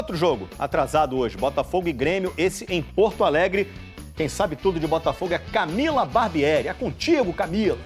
Outro jogo atrasado hoje, Botafogo e Grêmio, esse em Porto Alegre. Quem sabe tudo de Botafogo é Camila Barbieri. É contigo, Camila.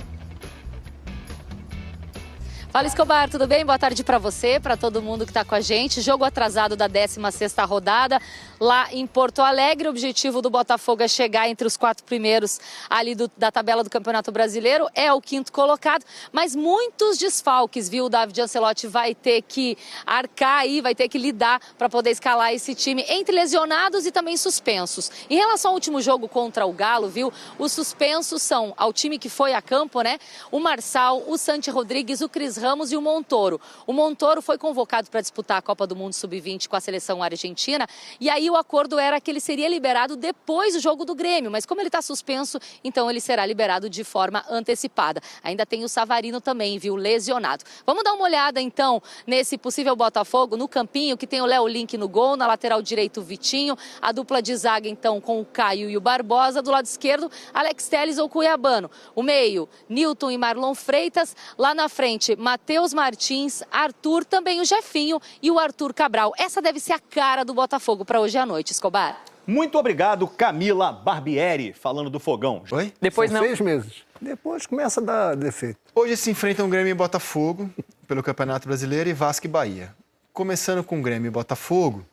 Fala, Escobar, tudo bem? Boa tarde para você, para todo mundo que está com a gente. Jogo atrasado da 16ª rodada lá em Porto Alegre. O objetivo do Botafogo é chegar entre os 4 primeiros ali da tabela do Campeonato Brasileiro. É o 5º colocado, mas muitos desfalques, viu? O David Ancelotti vai ter que arcar aí, vai ter que lidar para poder escalar esse time entre lesionados e também suspensos. Em relação ao último jogo contra o Galo, viu? Os suspensos são ao time que foi a campo, né? O Marçal, o Santi Rodrigues, o Cris Ramos e o Montoro. O Montoro foi convocado para disputar a Copa do Mundo Sub-20 com a seleção argentina e aí o acordo era que ele seria liberado depois do jogo do Grêmio, mas como ele está suspenso, então ele será liberado de forma antecipada. Ainda tem o Savarino também, viu, lesionado. Vamos dar uma olhada então nesse possível Botafogo no campinho, que tem o Léo Link no gol, na lateral direito o Vitinho, a dupla de zaga então com o Caio e o Barbosa, do lado esquerdo Alex Telles ou Cuiabano. O meio, Nilton e Marlon Freitas, lá na frente Matheus Martins, Arthur, também o Jefinho e o Arthur Cabral. Essa deve ser a cara do Botafogo para hoje à noite, Escobar. Muito obrigado, Camila Barbieri, falando do Fogão. Oi? Depois São não. 6 meses. Depois começa a dar defeito. Hoje se enfrentam Grêmio e Botafogo pelo Campeonato Brasileiro e Vasco e Bahia. Começando com Grêmio e Botafogo,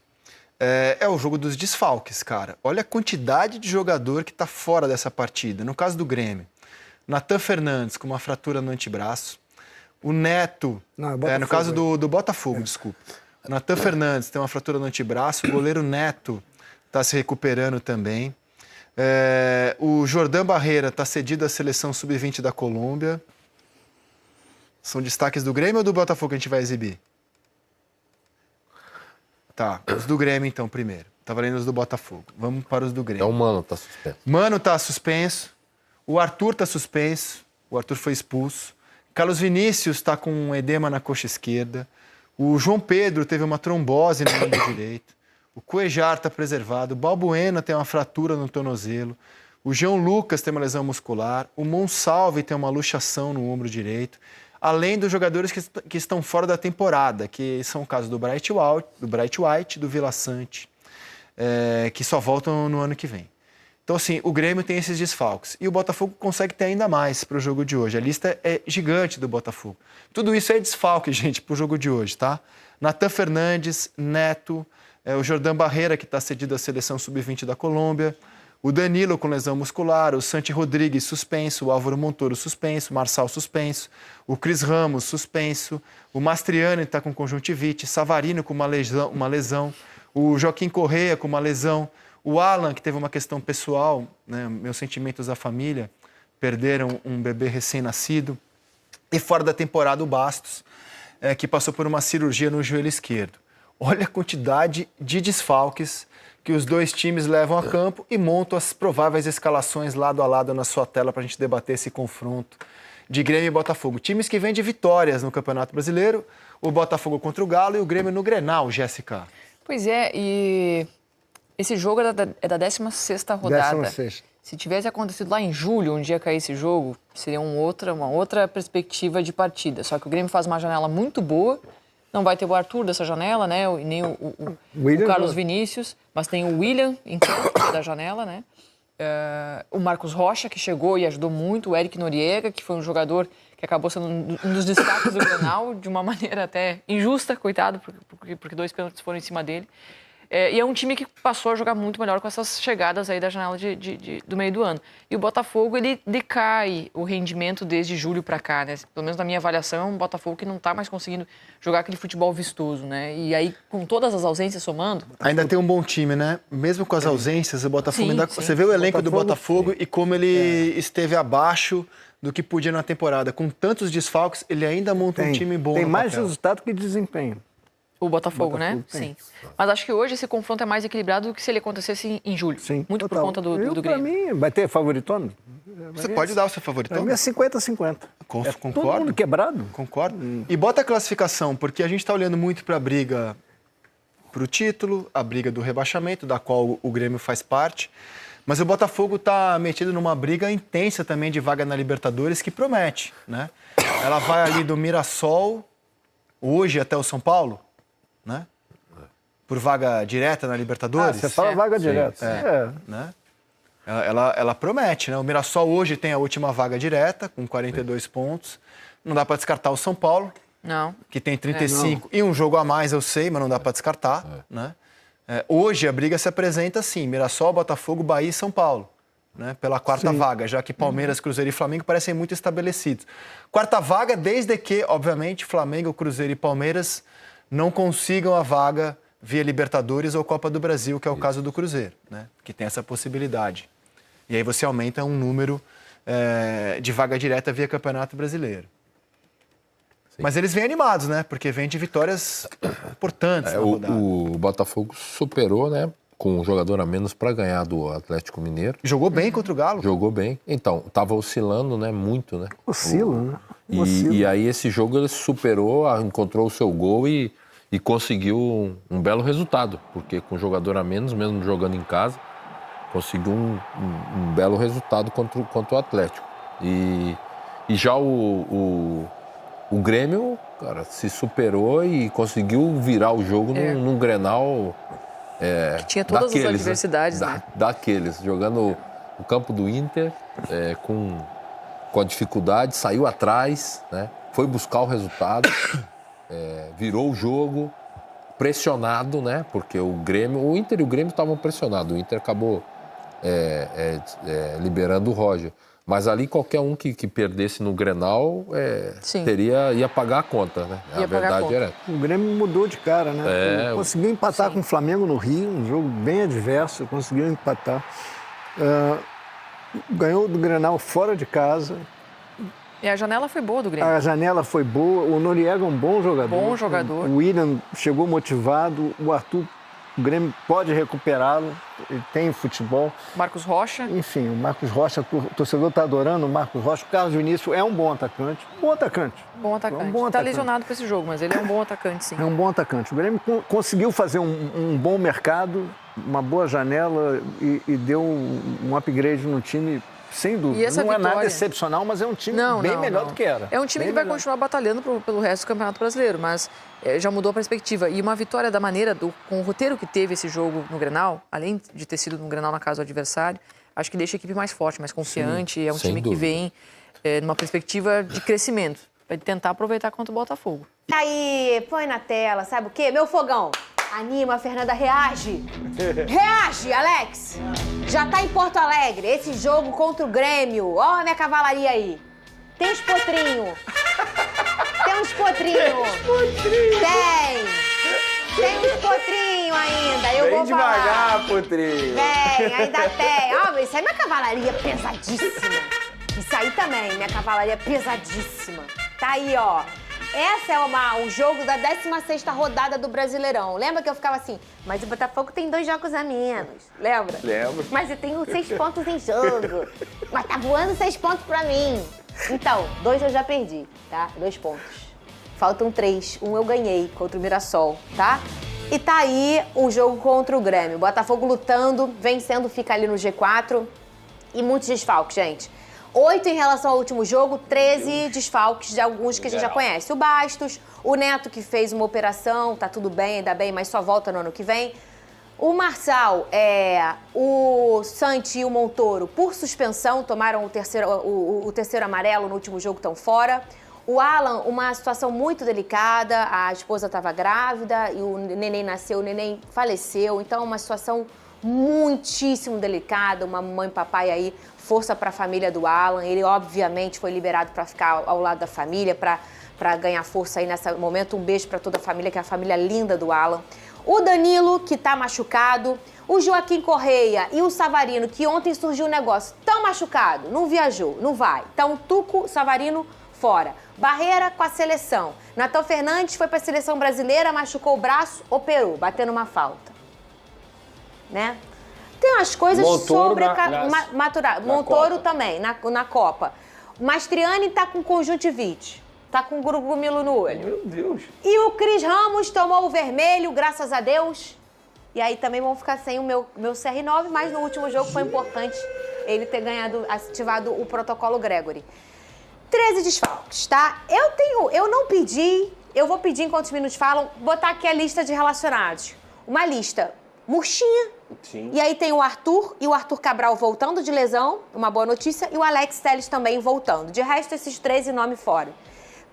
é o jogo dos desfalques, cara. Olha a quantidade de jogador que está fora dessa partida. No caso do Grêmio, Natan Fernandes com uma fratura no antebraço. O Neto, Não, é no caso do Botafogo, desculpa. O Natan Fernandes tem uma fratura no antebraço, o goleiro Neto está se recuperando também. O Jordan Barreira está cedido à seleção sub-20 da Colômbia. São destaques do Grêmio ou do Botafogo que a gente vai exibir? Tá, os do Grêmio então primeiro. Tá valendo os do Botafogo. Vamos para os do Grêmio. Então o Mano tá suspenso. Mano tá suspenso. O Arthur tá suspenso. O Arthur foi expulso. Carlos Vinícius está com um edema na coxa esquerda. O João Pedro teve uma trombose no ombro direito. O Cuejar está preservado. O Balbuena tem uma fratura no tornozelo. O João Lucas tem uma lesão muscular. O Monsalve tem uma luxação no ombro direito. Além dos jogadores que estão fora da temporada, que são o caso do Bright White, do Vila Sante, que só voltam no ano que vem. Então, assim, o Grêmio tem esses desfalques. E o Botafogo consegue ter ainda mais para o jogo de hoje. A lista é gigante do Botafogo. Tudo isso é desfalque, gente, para o jogo de hoje, tá? Natan Fernandes, Neto, o Jordan Barreira, que está cedido à seleção sub-20 da Colômbia, o Danilo com lesão muscular, o Santi Rodrigues suspenso, o Álvaro Montoro suspenso, o Marçal suspenso, o Cris Ramos suspenso, o Mastriani está com conjuntivite, Savarino com uma lesão, o Joaquim Correia com uma lesão, o Alan, que teve uma questão pessoal, né, meus sentimentos à família, perderam um bebê recém-nascido. E fora da temporada, o Bastos, que passou por uma cirurgia no joelho esquerdo. Olha a quantidade de desfalques que os dois times levam a campo e montam as prováveis escalações lado a lado na sua tela para a gente debater esse confronto de Grêmio e Botafogo. Times que vêm de vitórias no Campeonato Brasileiro, o Botafogo contra o Galo e o Grêmio no Grenal, Jéssica. Pois é, e esse jogo é da 16ª rodada. 16ª. Se tivesse acontecido lá em julho, um dia cair esse jogo, seria uma outra perspectiva de partida. Só que o Grêmio faz uma janela muito boa, não vai ter o Arthur dessa janela, né? Nem o Carlos Vinícius, mas tem o William em campo da janela, né? O Marcos Rocha, que chegou e ajudou muito, o Eric Noriega, que foi um jogador que acabou sendo um dos destaques do Grenal, de uma maneira até injusta, coitado, porque 2 pênaltis foram em cima dele. E é um time que passou a jogar muito melhor com essas chegadas aí da janela do meio do ano. E o Botafogo, ele decai o rendimento desde julho para cá, né? Pelo menos na minha avaliação, é um Botafogo que não está mais conseguindo jogar aquele futebol vistoso, né? E aí, com todas as ausências somando... Ainda tem um bom time, né? Mesmo com as ausências, o Botafogo ainda... Sim. Você vê o elenco do Botafogo e como ele esteve abaixo do que podia na temporada. Com tantos desfalques, ele ainda monta um time bom. Tem no mais papel. resultado que desempenho. O Botafogo, né? Tem. Sim. Mas acho que hoje esse confronto é mais equilibrado do que se ele acontecesse em julho. Sim. Muito por Total. conta do Para Grêmio. mim, vai ter favoritona? Você pode dar o seu favorito? Para mim é 50-50. Concordo. Todo mundo quebrado. Concordo. E bota a classificação, porque a gente está olhando muito para a briga para o título, a briga do rebaixamento, da qual o Grêmio faz parte. Mas o Botafogo está metido numa briga intensa também de vaga na Libertadores, que promete, né? Ela vai ali do Mirassol, hoje até o São Paulo, né? por vaga direta na Libertadores. Você fala vaga direta. Né? Ela promete, né? O Mirassol hoje tem a última vaga direta, com 42 pontos. Não dá para descartar o São Paulo, Não. que tem 35 e um jogo a mais, eu sei, mas não dá para descartar. Né? Hoje a briga se apresenta assim: Mirassol, Botafogo, Bahia e São Paulo. Né? Pela quarta vaga, já que Palmeiras, Cruzeiro e Flamengo parecem muito estabelecidos. Quarta vaga, desde que, obviamente, Flamengo, Cruzeiro e Palmeiras não consigam a vaga via Libertadores ou Copa do Brasil, que é o caso do Cruzeiro, né? Que tem essa possibilidade. E aí você aumenta um número de vaga direta via Campeonato Brasileiro. Sim. Mas eles vêm animados, né? Porque vêm de vitórias importantes na rodada. O Botafogo superou, né? Com um jogador a menos para ganhar do Atlético Mineiro. Jogou bem contra o Galo. Jogou bem. Então, estava oscilando, né? Muito, né? Oscila, né? E aí esse jogo ele superou, encontrou o seu gol e conseguiu um belo resultado. Porque com um jogador a menos, mesmo jogando em casa, conseguiu um belo resultado contra o Atlético. E já o Grêmio, cara, se superou e conseguiu virar o jogo num Grenal... que tinha todas daqueles, as adversidades, né? Daqueles, jogando o campo do Inter com a dificuldade, saiu atrás, né? Foi buscar o resultado, virou o jogo, pressionado, né? Porque o Inter e o Grêmio estavam pressionados. O Inter acabou liberando o Roger. Mas ali qualquer um que perdesse no Grenal ia pagar a conta, né? A verdade era. O Grêmio mudou de cara, né? Conseguiu empatar com o Flamengo no Rio, um jogo bem adverso, conseguiu empatar. Ganhou do Grenal fora de casa. E a janela foi boa do Grêmio. A janela foi boa, o Noriega é um bom jogador. Bom jogador. O William chegou motivado, o Arthur, o Grêmio pode recuperá-lo, ele tem futebol. Marcos Rocha. Enfim, o Marcos Rocha, o torcedor está adorando o Marcos Rocha. O Carlos Vinícius é um bom atacante. Bom atacante. Bom atacante. Está lesionado para esse jogo, mas ele é um bom atacante, sim. É um bom atacante. O Grêmio conseguiu fazer um bom mercado, uma boa janela e deu um upgrade no time, sem dúvida. Não é nada excepcional, mas é um time bem melhor do que era. É um time que vai continuar batalhando pelo resto do Campeonato Brasileiro, mas já mudou a perspectiva. E uma vitória da maneira, com o roteiro que teve esse jogo no Grenal, além de ter sido no Grenal na casa do adversário, acho que deixa a equipe mais forte, mais confiante. Sim, é um time que vem numa perspectiva de crescimento, para tentar aproveitar contra o Botafogo. Aí, põe na tela, sabe o quê? Meu fogão, anima, Fernanda, reage. Reage, Alex. Já tá em Porto Alegre, esse jogo contra o Grêmio. Ó a minha cavalaria aí. Tem uns potrinhos. Tem uns potrinhos. Tem uns potrinhos ainda. Eu vou falar. Vem devagar, potrinho. Vem, ainda tem. Ó, isso aí é minha cavalaria pesadíssima. Isso aí também, minha cavalaria pesadíssima. Tá aí, ó. Essa é o jogo da 16ª rodada do Brasileirão. Lembra que eu ficava assim, mas o Botafogo tem 2 jogos a menos. Lembra? Lembro. Mas eu tenho 6 pontos em jogo. Mas tá voando 6 pontos pra mim. Então, 2 eu já perdi, tá? 2 pontos. Faltam 3. 1 eu ganhei contra o Mirassol, tá? E tá aí o jogo contra o Grêmio. Botafogo lutando, vencendo, fica ali no G4. E muitos desfalques, gente. 8 em relação ao último jogo, 13 desfalques de alguns que a gente já conhece. O Bastos, o Neto que fez uma operação, tá tudo bem, ainda bem, mas só volta no ano que vem. O Marçal, o Santi e o Montoro, por suspensão, tomaram o terceiro amarelo no último jogo, estão fora. O Alan, uma situação muito delicada, a esposa estava grávida e o neném nasceu, o neném faleceu, então uma situação muitíssimo delicada, uma mamãe e papai aí, força para a família do Alan. Ele, obviamente, foi liberado para ficar ao lado da família, para ganhar força aí nesse momento. Um beijo para toda a família, que é a família linda do Alan. O Danilo, que está machucado. O Joaquim Correia e o Savarino, que ontem surgiu um negócio, estão machucados, não viajou, não vai. Então, Tuco, Savarino, fora. Barreira com a seleção. Natan Fernandes foi para a seleção brasileira, machucou o braço, operou, batendo uma falta. Né? Tem umas coisas sobrematuradas. Montoro também, na Copa. Mastriani tá com conjuntivite. Tá com grugumilo no olho. Meu Deus. E o Cris Ramos tomou o vermelho, graças a Deus. E aí também vão ficar sem o meu CR9, mas no último jogo foi importante ele ter ativado o protocolo Gregory. 13 desfalques, tá? Eu não pedi, eu vou pedir enquanto os minutos falam, botar aqui a lista de relacionados. uma lista murchinha. Sim. E aí tem o Arthur e o Arthur Cabral voltando de lesão, uma boa notícia, e o Alex Telles também voltando. De resto, esses 13 nomes fora.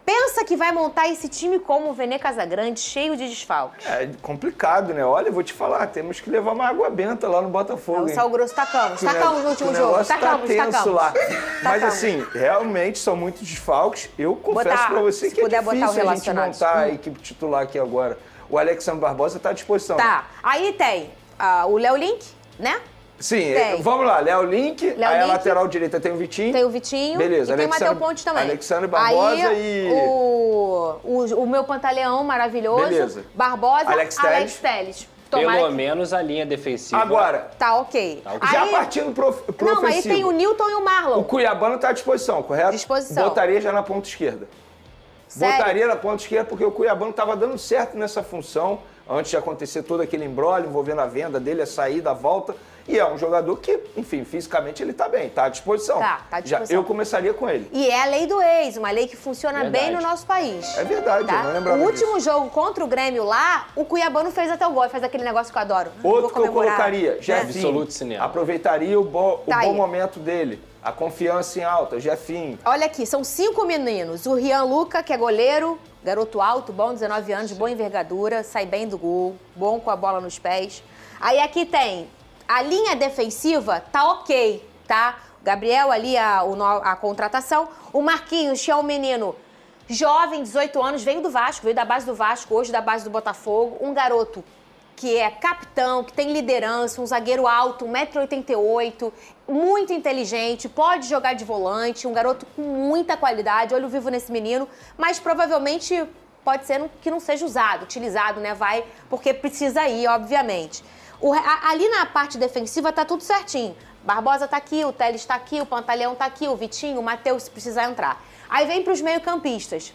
Pensa que vai montar esse time como o Vene Casagrande, cheio de desfalques. É complicado, né? Olha, eu vou te falar, temos que levar uma água benta lá no Botafogo. O sal grosso tacamos no último jogo. Tacamos. Lá. Mas assim, realmente são muitos desfalques. Eu confesso pra você que é difícil a gente montar a equipe titular aqui agora. O Alexandre Barbosa tá à disposição. Tá. Aí tem o Léo Link, né? Sim, vamos lá, Léo Link, aí a lateral direita tem o Vitinho. Tem o Vitinho. Beleza, e tem o Matheus Ponte também. Alexandre Barbosa aí, o meu pantaleão maravilhoso. Beleza. Barbosa, Alex Telles. Pelo menos a linha defensiva. Agora. Tá, ok. Já partindo pro ofensivo. Não, mas aí tem o Newton e o Marlon. O Cuiabano tá à disposição, correto? Disposição. Botaria já na ponta esquerda. Sério? Botaria na ponta esquerda porque o Cuiabano tava dando certo nessa função antes de acontecer todo aquele imbróglio envolvendo a venda dele, a saída, a volta. E é um jogador que, enfim, fisicamente ele tá bem, tá à disposição. Tá à disposição. Já, eu começaria com ele. E é a lei do ex, uma lei que funciona bem no nosso país. É verdade, tá? eu não lembrava O último disso. jogo contra o Grêmio lá, o Cuiabano fez até o gol, faz aquele negócio que eu adoro. Outro que eu colocaria, Jefinho. Absoluto cinema. Aproveitaria o bom momento dele, a confiança em alta, Jefinho. Olha aqui, são 5 meninos. O Rian Luca, que é goleiro, garoto alto, bom, 19 anos, boa envergadura, sai bem do gol, bom com a bola nos pés. Aí aqui tem... A linha defensiva tá ok, tá? O Gabriel ali, a contratação. O Marquinhos, que é um menino jovem, 18 anos, veio do Vasco, veio da base do Vasco, hoje da base do Botafogo. Um garoto que é capitão, que tem liderança, um zagueiro alto, 1,88 m, muito inteligente, pode jogar de volante, um garoto com muita qualidade, olho vivo nesse menino, mas provavelmente pode ser que não seja utilizado, né? Vai, porque precisa ir, obviamente. Ali na parte defensiva tá tudo certinho. Barbosa tá aqui, o Telles tá aqui, o Pantaleão tá aqui, o Vitinho, o Matheus, se precisar entrar. Aí vem pros meio-campistas.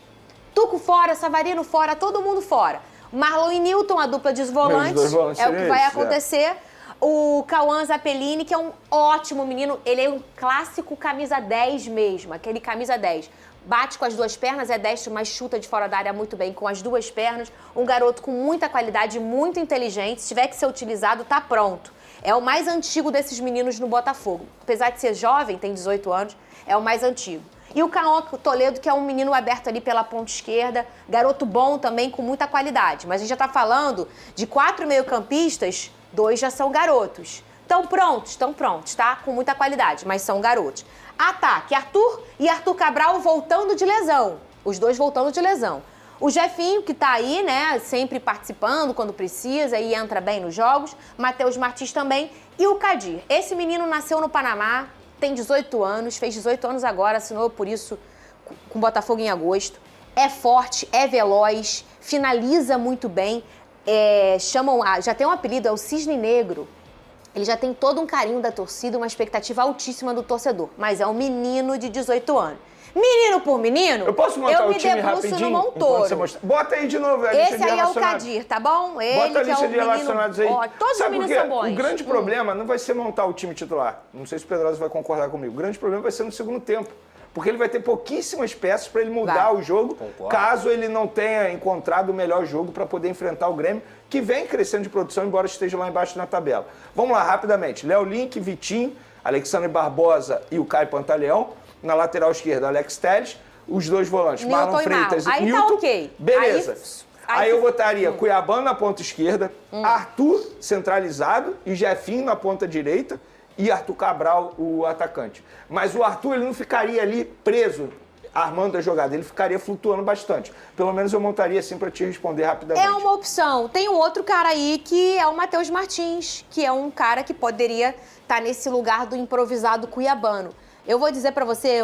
Tuco fora, Savarino fora, todo mundo fora. Marlon e Newton, a dupla de volantes, é o que vai acontecer. O Cauã Zappellini, que é um ótimo menino, ele é um clássico camisa 10 mesmo, aquele camisa 10. Bate com as duas pernas, é destro, mas chuta de fora da área muito bem com as duas pernas. Um garoto com muita qualidade, muito inteligente. Se tiver que ser utilizado, tá pronto. É o mais antigo desses meninos no Botafogo. Apesar de ser jovem, tem 18 anos, é o mais antigo. E o Caon Toledo, que é um menino aberto ali pela ponta esquerda. Garoto bom também, com muita qualidade. Mas a gente já tá falando de 4 meio-campistas, 2 já são garotos. Estão prontos, tá? Com muita qualidade, mas são garotos. Ataque, Arthur e Arthur Cabral voltando de lesão. Os dois voltando de lesão. O Jefinho, que tá aí, né, sempre participando quando precisa e entra bem nos jogos. Matheus Martins também. E o Kadir. Esse menino nasceu no Panamá, tem 18 anos, fez 18 anos agora, assinou por isso com o Botafogo em agosto. É forte, é veloz, finaliza muito bem. Já tem um apelido, é o Cisne Negro. Ele já tem todo um carinho da torcida, uma expectativa altíssima do torcedor. Mas é um menino de 18 anos. Menino por menino, eu posso montar o time debruço rapidinho? no Montoro. Bota aí de novo a lista de Esse aí é o relacionados. Kadir, tá bom? Ele Bota a que é lista o de relacionados aí. Ó, todos os meninos são bons. O grande problema não vai ser montar o time titular. Não sei se o Pedrosa vai concordar comigo. O grande problema vai ser no segundo tempo. Porque ele vai ter pouquíssimas peças para ele mudar o jogo, caso ele não tenha encontrado o melhor jogo para poder enfrentar o Grêmio, que vem crescendo de produção, embora esteja lá embaixo na tabela. Vamos lá, rapidamente. Léo Link, Vitinho, Alexandre Barbosa e o Caio Pantaleão. Na lateral esquerda, Alex Telles. Os dois volantes, Marlon Freitas e Newton. Tá ok. Beleza. Aí eu botaria Cuiabano na ponta esquerda, Arthur centralizado e Jefinho na ponta direita e Arthur Cabral, o atacante. Mas o Arthur ele não ficaria ali preso, armando a jogada, ele ficaria flutuando bastante. Pelo menos eu montaria assim para te responder rapidamente. É uma opção. Tem um outro cara aí que é o Matheus Martins, que é um cara que poderia estar nesse lugar do improvisado cuiabano. Eu vou dizer pra você,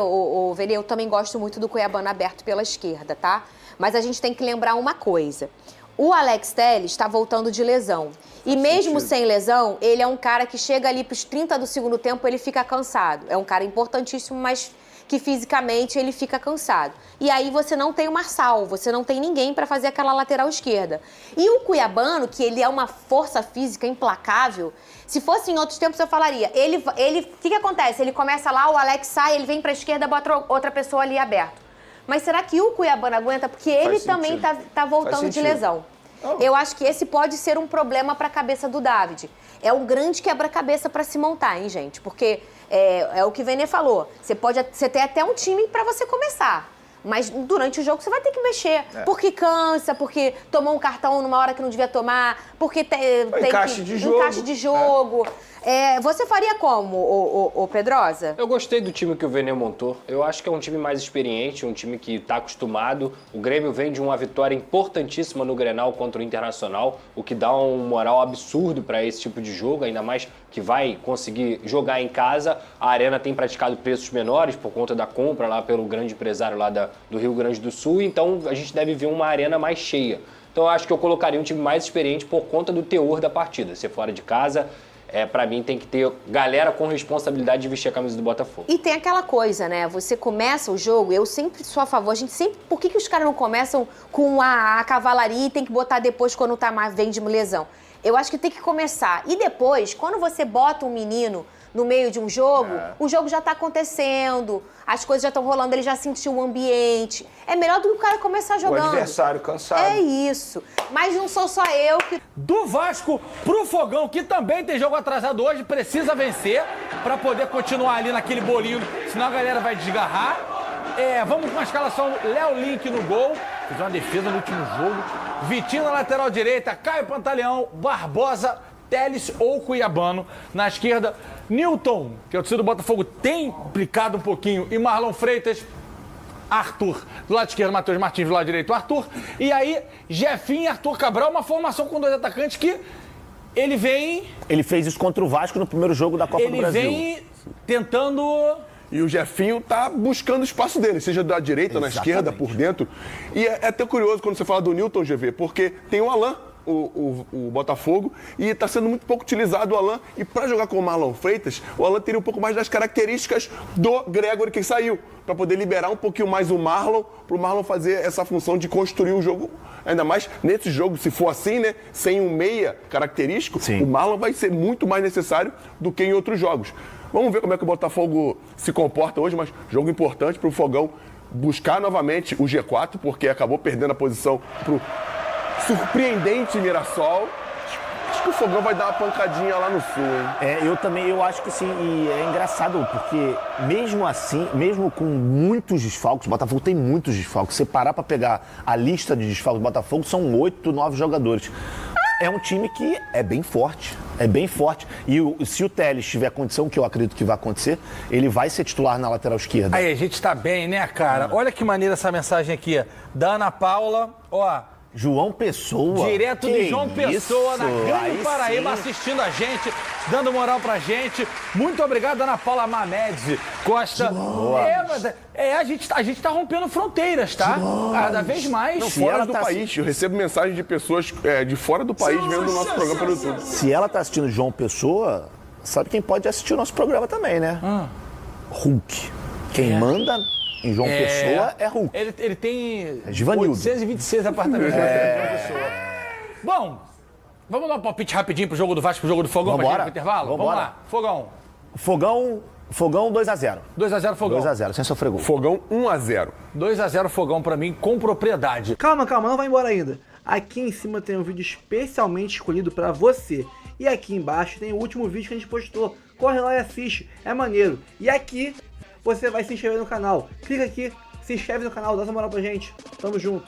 Vene, eu também gosto muito do Cuiabano aberto pela esquerda, tá? Mas a gente tem que lembrar uma coisa. O Alex Telles está voltando de lesão. E mesmo sem lesão, ele é um cara que chega ali pros 30 do segundo tempo, ele fica cansado. É um cara importantíssimo, mas que fisicamente ele fica cansado. E aí você não tem o Marçal, você não tem ninguém para fazer aquela lateral esquerda. E o Cuiabano, que ele é uma força física implacável, se fosse em outros tempos eu falaria, o que acontece? Ele começa lá, o Alex sai, ele vem para a esquerda, bota outra pessoa ali aberto. Mas será que o Cuiabano aguenta? Porque ele também tá voltando de lesão. Eu acho que esse pode ser um problema para a cabeça do David. É um grande quebra-cabeça para se montar, hein, gente? Porque é o que o Vene falou. Você tem até um time para você começar. Mas durante o jogo você vai ter que mexer. Porque cansa, porque tomou um cartão numa hora que não devia tomar, porque tem encaixe de jogo. Você faria como, o Pedrosa? Eu gostei do time que o Vene montou. Eu acho que é um time mais experiente, um time que está acostumado. O Grêmio vem de uma vitória importantíssima no Grenal contra o Internacional, o que dá um moral absurdo para esse tipo de jogo, ainda mais que vai conseguir jogar em casa. A Arena tem praticado preços menores por conta da compra lá pelo grande empresário lá do Rio Grande do Sul, então a gente deve ver uma arena mais cheia. Então eu acho que eu colocaria um time mais experiente por conta do teor da partida. Ser fora de casa, pra mim tem que ter galera com responsabilidade de vestir a camisa do Botafogo. E tem aquela coisa, né? Você começa o jogo, eu sempre sou a favor, por que os caras não começam com a cavalaria e tem que botar depois quando vem de lesão? Eu acho que tem que começar. E depois, quando você bota um menino no meio de um jogo, o jogo já tá acontecendo, as coisas já estão rolando, ele já sentiu o ambiente. É melhor do que o cara começar jogando. O adversário cansado. É isso. Mas não sou só eu que... Do Vasco pro Fogão, que também tem jogo atrasado hoje, precisa vencer para poder continuar ali naquele bolinho, senão a galera vai desgarrar. Vamos com a escalação: Léo Link no gol, fez uma defesa no último jogo, Vitinho na lateral direita, Caio Pantaleão, Barbosa, Telles ou Cuiabano. Na esquerda, Newton, que é o torcedor do Botafogo, tem implicado um pouquinho, e Marlon Freitas, Arthur. Do lado esquerdo, Matheus Martins, do lado direito, Arthur. E aí, Jefinho e Arthur Cabral, uma formação com dois atacantes que ele vem... Ele fez isso contra o Vasco no primeiro jogo da Copa do Brasil. Ele vem tentando... E o Jefinho tá buscando o espaço dele, seja da direita, na esquerda, por dentro. E é até curioso quando você fala do Newton, GV, porque tem o Alan, o Botafogo, e está sendo muito pouco utilizado o Alan. E para jogar com o Marlon Freitas, o Alan teria um pouco mais das características do Gregory que saiu, para poder liberar um pouquinho mais o Marlon, para o Marlon fazer essa função de construir o jogo. Ainda mais nesse jogo, se for assim, né, sem um meia característico, o Marlon vai ser muito mais necessário do que em outros jogos. Vamos ver como é que o Botafogo se comporta hoje, mas jogo importante para o Fogão buscar novamente o G4, porque acabou perdendo a posição para o surpreendente Mirassol. Acho que o Fogão vai dar uma pancadinha lá no Sul, hein? Eu acho que sim, e é engraçado, porque mesmo assim, mesmo com muitos desfalques, o Botafogo tem muitos desfalques, se parar para pegar a lista de desfalques do Botafogo, são 8, 9 jogadores. É um time que é bem forte, E se o Telles tiver condição, que eu acredito que vai acontecer, ele vai ser titular na lateral esquerda. Aí, a gente tá bem, né, cara? Olha que maneira essa mensagem aqui, da Ana Paula, ó... João Pessoa. Direto de João Pessoa, na Grande Paraíba, sim, assistindo a gente, dando moral pra gente. Muito obrigado, Ana Paula Mamedes Costa. A gente tá rompendo fronteiras, tá? Cada vez mais. Não, fora do país. Eu recebo mensagem de pessoas de fora do país vendo o nosso programa pelo YouTube. Se ela tá assistindo João Pessoa, sabe quem pode assistir o nosso programa também, né? Hulk. Quem manda... Em João Pessoa é Hulk. Ele tem 826 apartamentos em João Pessoa. Bom, vamos dar um palpite rapidinho pro jogo do Vasco, pro jogo do Fogão, pra gente ir pro intervalo? Vamos lá, Fogão. Fogão 2x0. 2x0 Fogão. 2x0, sem sofrer gol. Fogão 1x0. 2x0 Fogão pra mim, com propriedade. Calma, não vai embora ainda. Aqui em cima tem um vídeo especialmente escolhido pra você. E aqui embaixo tem o último vídeo que a gente postou. Corre lá e assiste, é maneiro. E aqui... você vai se inscrever no canal. Clica aqui, se inscreve no canal, dá essa moral pra gente. Tamo junto.